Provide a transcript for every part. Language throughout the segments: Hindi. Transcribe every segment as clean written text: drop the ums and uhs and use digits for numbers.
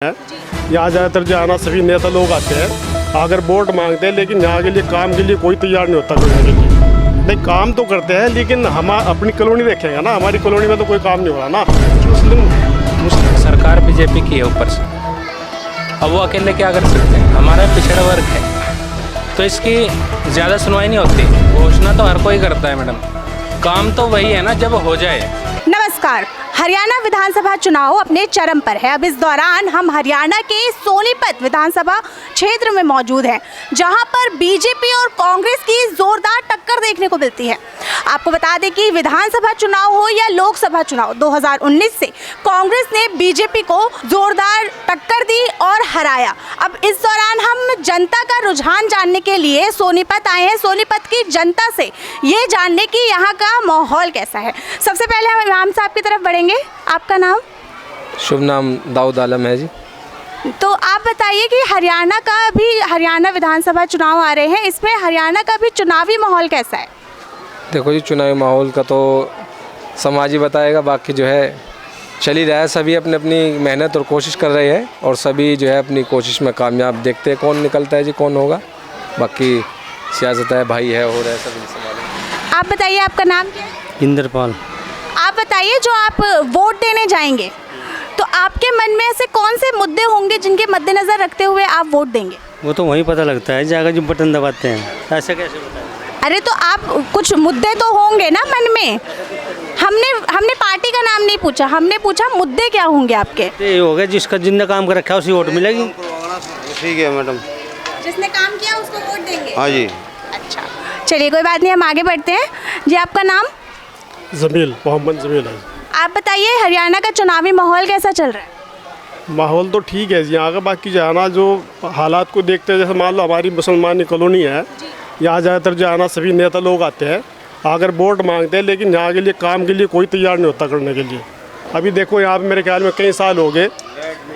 है। यहाँ ज़्यादातर जो आना सभी नेता लोग आते हैं, अगर वोट मांगते हैं, लेकिन यहाँ के लिए काम के लिए कोई तैयार नहीं होता करने के लिए। नहीं, काम तो करते हैं, लेकिन हम अपनी कॉलोनी देखेंगे ना, हमारी कॉलोनी में तो कोई काम नहीं हो रहा ना। मुस्लिम सरकार बीजेपी की है ऊपर से, अब वो अकेले क्या कर सकते हैं। हमारा पिछड़ा वर्ग है तो इसकी ज़्यादा सुनवाई नहीं होती। घोषणा तो हर कोई करता है मैडम, काम तो वही है ना जब हो जाए। नमस्कार। हरियाणा विधानसभा चुनाव अपने चरम पर है। अब इस दौरान हम हरियाणा के सोनीपत विधानसभा क्षेत्र में मौजूद हैं, जहां पर बीजेपी और कांग्रेस की जोरदार टक्कर देखने को मिलती है। आपको बता दें कि विधानसभा चुनाव हो या लोकसभा चुनाव, 2019 से कांग्रेस ने बीजेपी को जोरदार टक्कर दी और हराया। अब इस दौरान हम जनता का रुझान जानने के लिए सोनीपत आए हैं, सोनीपत की जनता से ये जानने की यहाँ का माहौल कैसा है। सबसे पहले हम इमाम साहब की तरफ बढ़ेंगे। आपका नाम? शुभ नाम दाऊद आलम है जी। तो आप बताइए कि हरियाणा विधानसभा चुनाव आ रहे हैं, इसमें हरियाणा का भी चुनावी माहौल कैसा है? देखो जी, चुनावी माहौल का तो समाज ही बताएगा, बाकी जो है चल ही रहा है। सभी अपनी अपनी मेहनत और कोशिश कर रहे हैं और सभी जो है अपनी कोशिश में कामयाब। देखते हैं कौन निकलता है जी, कौन होगा। बाकी सियासत है, भाई है, हो रहा है, सब संभालेंगे। आप बताइए, आपका नाम क्या है? इंद्रपाल। आप बताइए, जो आप वोट देने जाएंगे तो आपके मन में ऐसे कौन से मुद्दे होंगे जिनके मद्देनज़र रखते हुए आप वोट देंगे? वो तो वहीं पता लगता है जाकर जो बटन दबाते हैं, ऐसे कैसे बताएं? अरे तो आप कुछ मुद्दे तो होंगे ना मन में। हमने पार्टी का नाम नहीं पूछा, हमने पूछा मुद्दे क्या होंगे आपके। ये हो गया, जिसका जिंदा काम कर रखा है उसी वोट मिलेगी। ठीक है मैडम, जिसने काम किया उसको वोट देंगे। हाँ जी। अच्छा, चलिए कोई बात नहीं, हम आगे बढ़ते हैं जी। आपका नाम? जमील, मोहम्मद जमील है। आप बताइए, हरियाणा का चुनावी माहौल कैसा चल रहा है? माहौल तो ठीक है जी यहाँ का। बाकी जो है ना, जो हालात को देखते हैं, जैसे मान लो हमारी मुसलमानी कॉलोनी है, यहाँ ज़्यादातर जो है ना सभी नेता लोग आते हैं, अगर वोट मांगते हैं, लेकिन यहाँ के लिए काम के लिए कोई तैयार नहीं होता करने के लिए। अभी देखो यहाँ पे मेरे ख्याल में कई साल हो गए,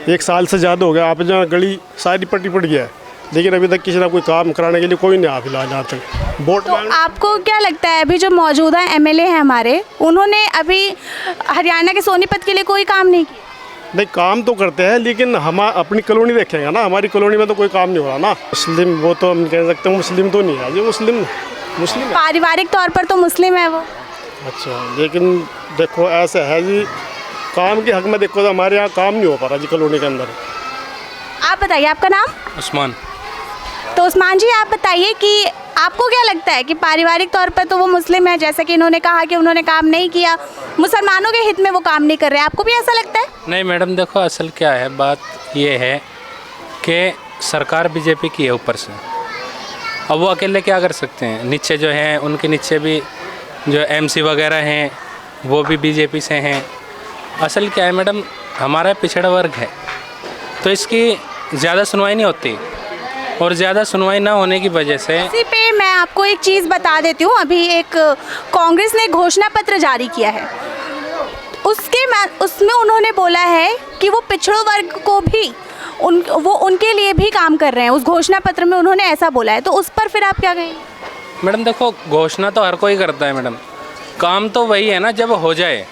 1 साल से ज़्यादा हो गया, आप जहाँ गली सारी पट्टी पड़ गया है, लेकिन अभी तक किसी ना कोई काम कराने के लिए कोई नहीं आया फिलहाल यहाँ तक। वोट तो आपको क्या लगता है, अभी जो मौजूदा एमएलए हैं हमारे, उन्होंने अभी हरियाणा के सोनीपत के लिए कोई काम नहीं किया? नहीं, काम तो करते हैं, लेकिन हम अपनी कॉलोनी देखेंगे ना, हमारी कॉलोनी में तो कोई काम नहीं हो रहा ना। मुस्लिम, वो तो हम कह सकते हैं मुस्लिम तो नहीं है जी, मुस्लिम है। पारिवारिक तौर पर तो मुस्लिम है वो। अच्छा, लेकिन देखो ऐसा है जी, काम के हक में देखो तो हमारे यहाँ काम नहीं हो पा रहा जी कॉलोनी के अंदर। आप बताइए, आपका नाम? उस्मान। तो उस्मान जी, आप बताइए कि आपको क्या लगता है कि पारिवारिक तौर पर तो वो मुस्लिम है, जैसे कि इन्होंने कहा कि उन्होंने काम नहीं किया, मुसलमानों के हित में वो काम नहीं कर रहे, आपको भी ऐसा लगता है? नहीं मैडम, देखो असल क्या है, बात ये है कि सरकार बीजेपी की है ऊपर से, अब वो अकेले क्या कर सकते हैं। नीचे जो हैं, उनके नीचे भी जो एमसी वगैरह हैं वो भी बीजेपी से हैं। असल क्या है मैडम, हमारा पिछड़ा वर्ग है तो इसकी ज़्यादा सुनवाई नहीं होती, और ज़्यादा सुनवाई ना होने की वजह से इसी पे मैं आपको एक चीज़ बता देती हूँ। अभी एक कांग्रेस ने घोषणा पत्र जारी किया है, उसमें उन्होंने बोला है कि वो पिछड़ों वर्ग को भी उनके लिए भी काम कर रहे हैं। उस घोषणा पत्र में उन्होंने ऐसा बोला है, तो उस पर फिर आप क्या कहेंगे? मैडम देखो, घोषणा तो हर कोई करता है मैडम, काम तो वही है ना जब हो जाए।